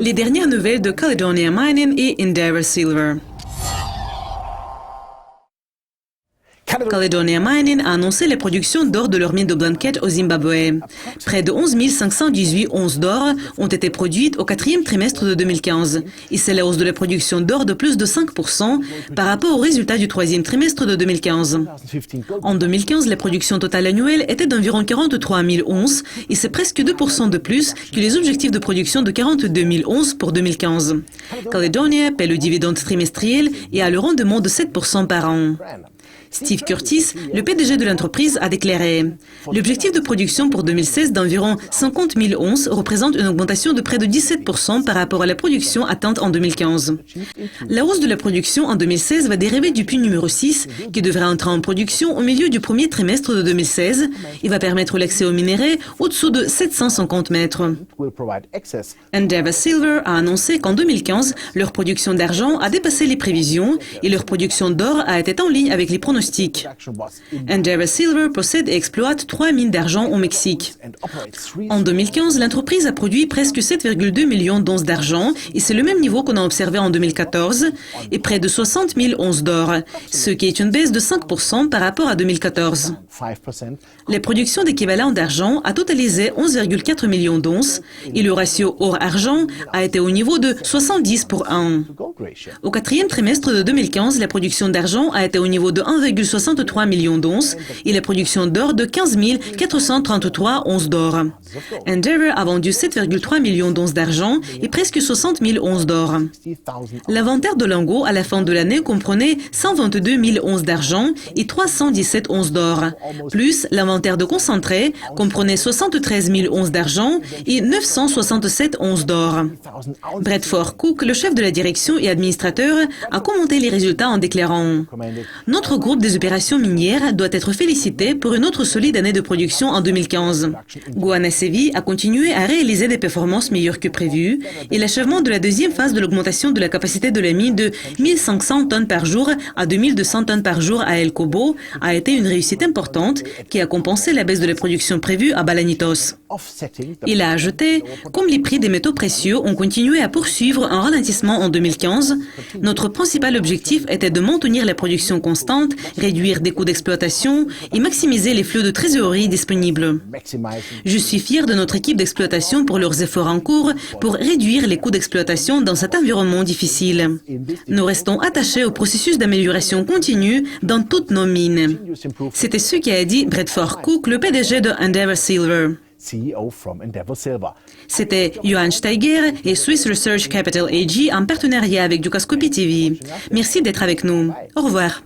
Les dernières nouvelles de Caledonia Mining et Endeavour Silver. Caledonia Mining a annoncé la production d'or de leur mine de Blanket au Zimbabwe. Près de 11 518 onces d'or ont été produites au quatrième trimestre de 2015. Et c'est la hausse de la production d'or de plus de 5% par rapport aux résultats du troisième trimestre de 2015. En 2015, la production totale annuelle était d'environ 43 000 onces et c'est presque 2% de plus que les objectifs de production de 42 000 onces pour 2015. Caledonia paie le dividende trimestriel et a le rendement de 7% par an. Steve Curtis, le PDG de l'entreprise, a déclaré « L'objectif de production pour 2016 d'environ 50 000 onces représente une augmentation de près de 17% par rapport à la production atteinte en 2015. La hausse de la production en 2016 va dériver du puits numéro 6 qui devrait entrer en production au milieu du premier trimestre de 2016 et va permettre l'accès aux minéraux au-dessous de 750 mètres. Endeavour Silver a annoncé qu'en 2015, leur production d'argent a dépassé les prévisions et leur production d'or a été en ligne avec les pronostics. Endeavour Silver possède et exploite 3 mines d'argent au Mexique. En 2015, l'entreprise a produit presque 7,2 millions d'onces d'argent et c'est le même niveau qu'on a observé en 2014 et près de 60 000 onces d'or, ce qui est une baisse de 5% par rapport à 2014. La production d'équivalent d'argent a totalisé 11,4 millions d'onces et le ratio or-argent a été au niveau de 70 pour 1. Au quatrième trimestre de 2015, la production d'argent a été au niveau de 1,63 million d'onces et la production d'or de 15 433 onces d'or. Endeavour a vendu 7,3 millions d'onces d'argent et presque 60 000 onces d'or. L'inventaire de lingots à la fin de l'année comprenait 122 000 onces d'argent et 317 onces d'or, plus l'inventaire de concentré comprenait 73 000 onces d'argent et 967 onces d'or. Bradford Cook, le chef de la direction et administrateur, a commenté les résultats en déclarant « Notre groupe des opérations minières doit être félicité pour une autre solide année de production en 2015. Guanaceví a continué à réaliser des performances meilleures que prévues et l'achèvement de la deuxième phase de l'augmentation de la capacité de la mine de 1500 tonnes par jour à 2200 tonnes par jour à El Cobo a été une réussite importante qui a compensé la baisse de la production prévue à Balanitos. Il a ajouté, comme les prix des métaux précieux ont continué à poursuivre un ralentissement en 2015, notre principal objectif était de maintenir la production constante, réduire des coûts d'exploitation et maximiser les flux de trésorerie disponibles. Je suis fier de notre équipe d'exploitation pour leurs efforts en cours pour réduire les coûts d'exploitation dans cet environnement difficile. Nous restons attachés au processus d'amélioration continue dans toutes nos mines. C'était ce qu'a dit Bradford Cook, le PDG de Endeavour Silver. C'était Johan Steiger et Swiss Research Capital AG en partenariat avec Dukascopy TV. Merci d'être avec nous. Au revoir.